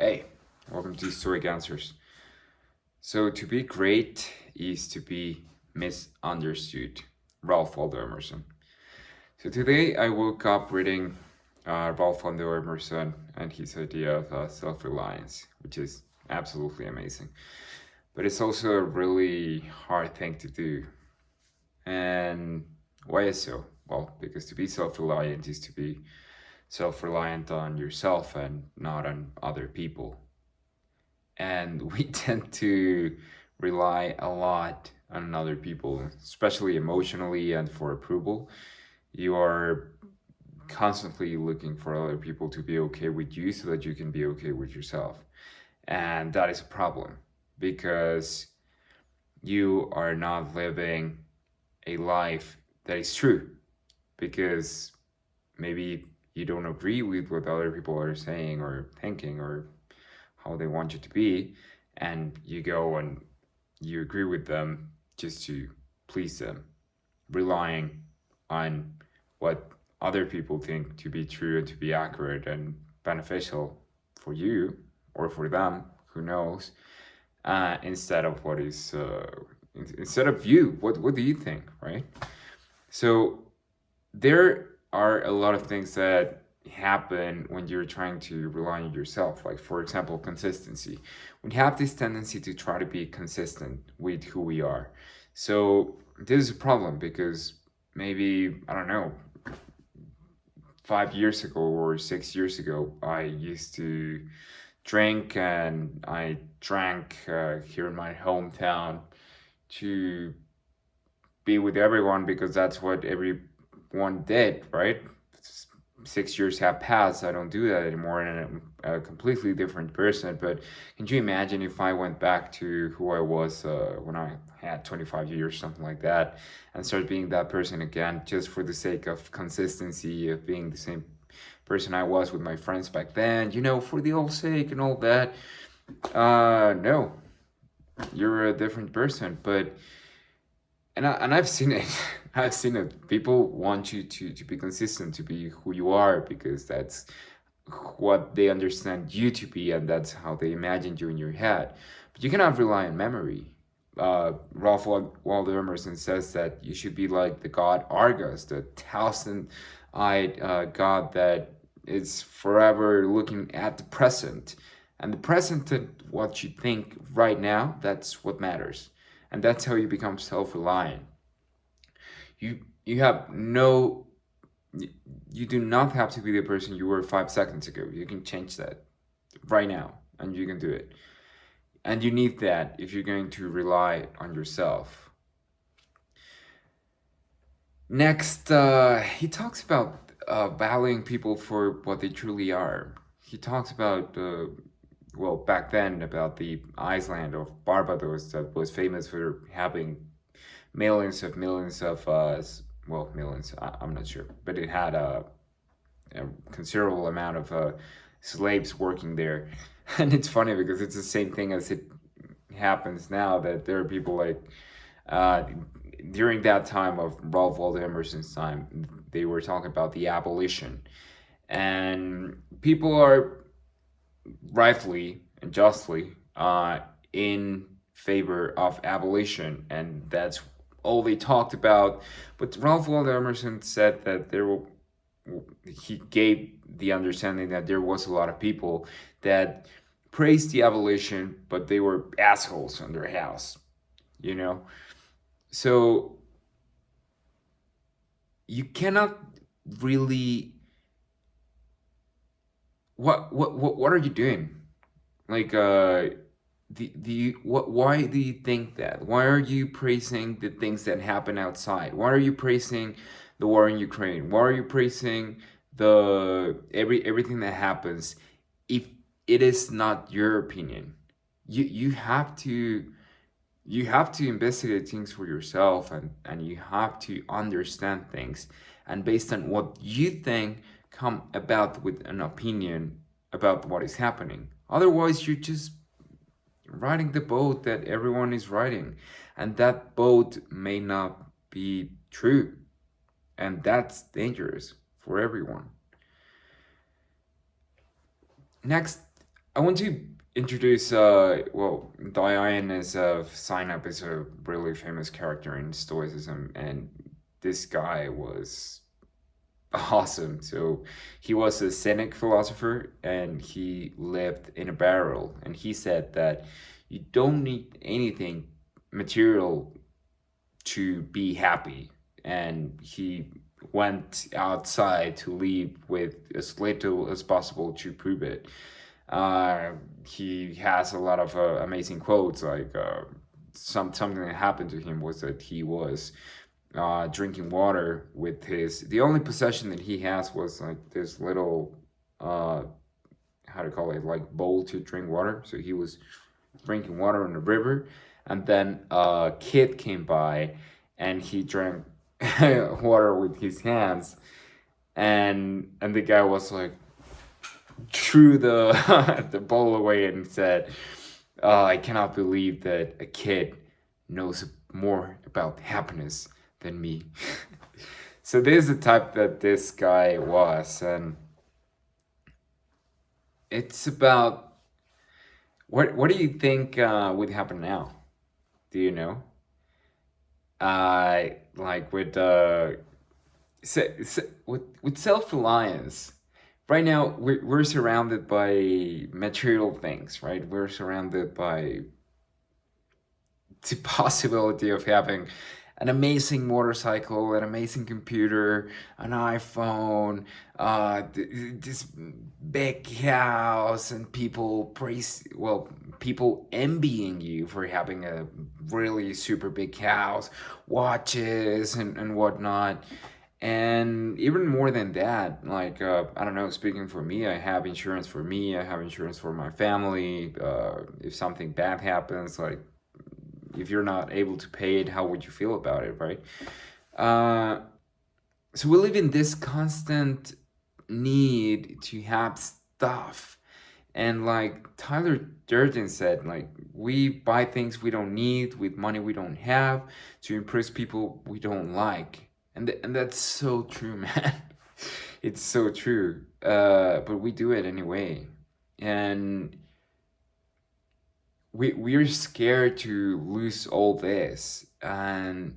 Hey, welcome to Stoic Answers. So, to be great is to be misunderstood. Ralph Waldo Emerson. So, today I woke up reading Ralph Waldo Emerson and his idea of self reliance, which is absolutely amazing. But it's also a really hard thing to do. And why is so? Well, because to be self reliant is to be self reliant on yourself and not on other people. And we tend to rely a lot on other people, especially emotionally and for approval. You are constantly looking for other people to be okay with you so that you can be okay with yourself. And that is a problem because you are not living a life that is true because maybe you don't agree with what other people are saying or thinking or how they want you to be, and you go and you agree with them just to please them, relying on what other people think to be true and to be accurate and beneficial for you or for them, who knows, instead of what is instead of you, what do you think, right? So there are a lot of things that happen when you're trying to rely on yourself. Like, for example, consistency. We have this tendency to try to be consistent with who we are. So this is a problem because maybe, I don't know, 5 years ago or 6 years ago, I used to drink and I drank here in my hometown to be with everyone because that's what everyone did, right? 6 years have passed. I don't do that anymore, and I'm a completely different person. But can you imagine if I went back to who I was when I had 25 years, something like that, and started being that person again just for the sake of consistency, of being the same person I was with my friends back then, for the old sake and all that? No, you're a different person. But I've seen it. I've seen it. People want you to be consistent, to be who you are, because that's what they understand you to be, and that's how they imagine you in your head. But you cannot rely on memory. Ralph Waldo Emerson says that you should be like the god Argus, the thousand-eyed god that is forever looking at the present. And the present and what you think right now, that's what matters. And that's how you become self-reliant. You have no you do not have to be the person you were 5 seconds ago. You can change that right now, and you can do it. And you need that if you're going to rely on yourself. Next, he talks about valuing people for what they truly are. He talks about, well, back then, about the island of Barbados that was famous for having millions of, well, millions, I'm not sure, but it had a considerable amount of slaves working there. And it's funny because it's the same thing as it happens now, that there are people like, uh, during that time of Ralph Waldo Emerson's time, they were talking about the abolition. And people are rightfully and justly in favor of abolition, and that's all they talked about. But Ralph Waldo Emerson said that he gave the understanding that there was a lot of people that praised the abolition, but they were assholes on their house, you know? So you cannot really. What are you doing? Like, why do you think that? Why are you praising the things that happen outside? Why are you praising the war in Ukraine? Why are you praising everything that happens if it is not your opinion? You have to investigate things for yourself, and you have to understand things, and based on what you think, come about with an opinion about what is happening. Otherwise, you're just riding the boat that everyone is riding, and that boat may not be true, and that's dangerous for everyone. Next, I want to introduce, well, Dionysus of Sinop is a really famous character in Stoicism, and this guy was awesome. So he was a Cynic philosopher, and he lived in a barrel, and he said that you don't need anything material to be happy, and he went outside to leave with as little as possible to prove it. Uh, he has a lot of amazing quotes. Like something that happened to him was that he was drinking water with his. The only possession that he has was like this little uh, how to call it, like bowl to drink water. So he was drinking water in the river, and then a kid came by, and he drank water with his hands, and the guy was like threw the the bowl away and said, "I cannot believe that a kid knows more about happiness than me." So this is the type that this guy was, and it's about what do you think would happen now? Do you know? Like with with self reliance. Right now, we're surrounded by material things, right? We're surrounded by the possibility of having an amazing motorcycle, an amazing computer, an iPhone, this big house, and people praise, well, people envying you for having a really super big house, watches, and whatnot. And even more than that, like, I don't know, speaking for me, I have insurance for me, I have insurance for my family. If something bad happens, like, if you're not able to pay it, how would you feel about it, right? Uh, so we live in this constant need to have stuff. And like Tyler Durden said, like, we buy things we don't need with money we don't have to impress people we don't like. And that's so true, man. It's so true. But we do it anyway. And we're scared to lose all this, and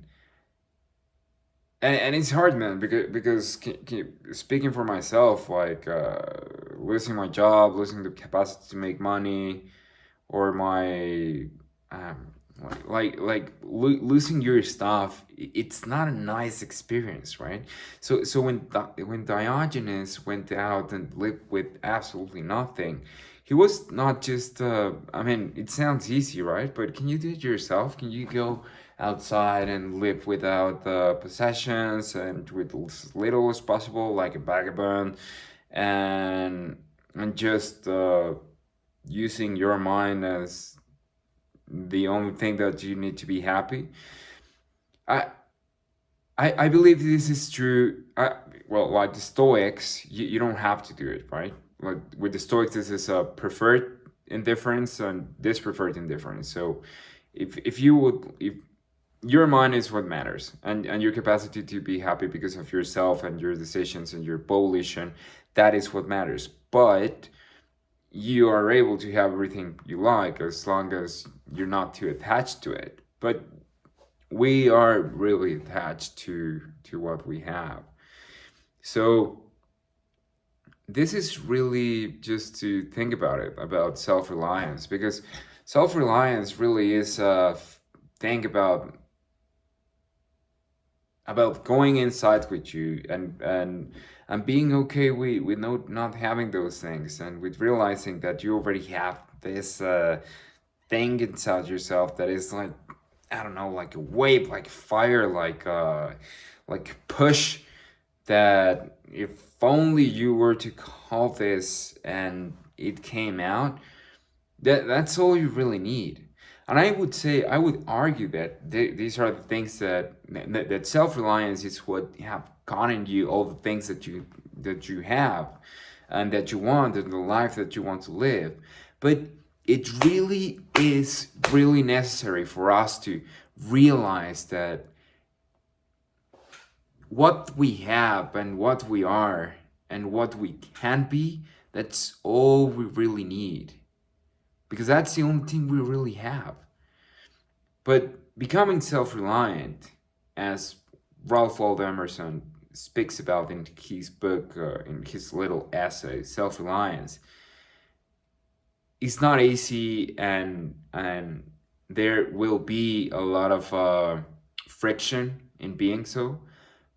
it's hard, man, because speaking for myself, like losing my job, losing the capacity to make money, or my um losing your stuff, it's not a nice experience, right? So when Diogenes went out and lived with absolutely nothing, he was not just I mean, it sounds easy, right? But can you do it yourself? Can you go outside and live without possessions and with as little as possible, like a vagabond, and just using your mind as the only thing that you need to be happy? I I believe this is true. Well, like the Stoics, you don't have to do it, right? Like with the Stoics, this is a preferred indifference and this preferred indifference. So if you would, if your mind is what matters, and your capacity to be happy because of yourself and your decisions and your volition, that is what matters. But you are able to have everything you like as long as you're not too attached to it. But we are really attached to what we have. So this is really just to think about it, about self-reliance, because self-reliance really is a thing about going inside with you, and being okay with not having those things, and with realizing that you already have this thing inside yourself that is like, I don't know, like a wave, like fire, like push, that if only you were to call this and it came out, that's all you really need. And I would say, I would argue that these are the things that self-reliance is what have gotten you all the things that you have, and that you want, and the life that you want to live. But it really is really necessary for us to realize that what we have and what we are and what we can be, that's all we really need. because that's the only thing we really have. But becoming self-reliant, as Ralph Waldo Emerson speaks about in his book, in his little essay, Self-Reliance, is not easy, and there will be a lot of friction in being so,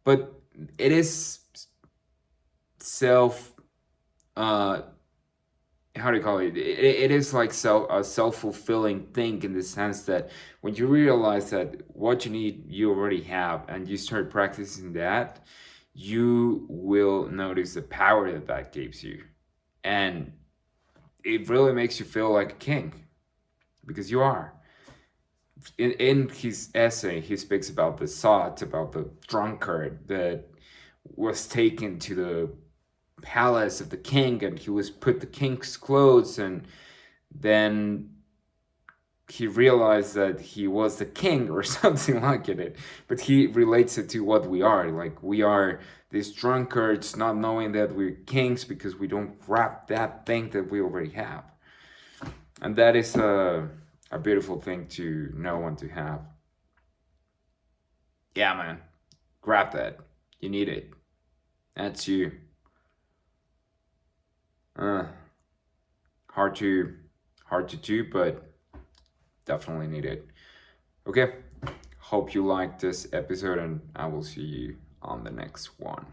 but it is self uh how do you call it? It is like a self-fulfilling thing, in the sense that when you realize that what you need you already have, and you start practicing that, you will notice the power that that gives you, and it really makes you feel like a king, because you are. In his essay, he speaks about the sot, about the drunkard that was taken to the palace of the king, and he was put the king's clothes, and then he realized that he was the king or something like it. But he relates it to what we are. Like, we are these drunkards, not knowing that we're kings because we don't grab that thing that we already have. And that is a beautiful thing to know and to have. Yeah, man. Grab that. You need it. That's you. Uh, hard to do, but definitely need it. Okay. Hope you liked this episode, and I will see you on the next one.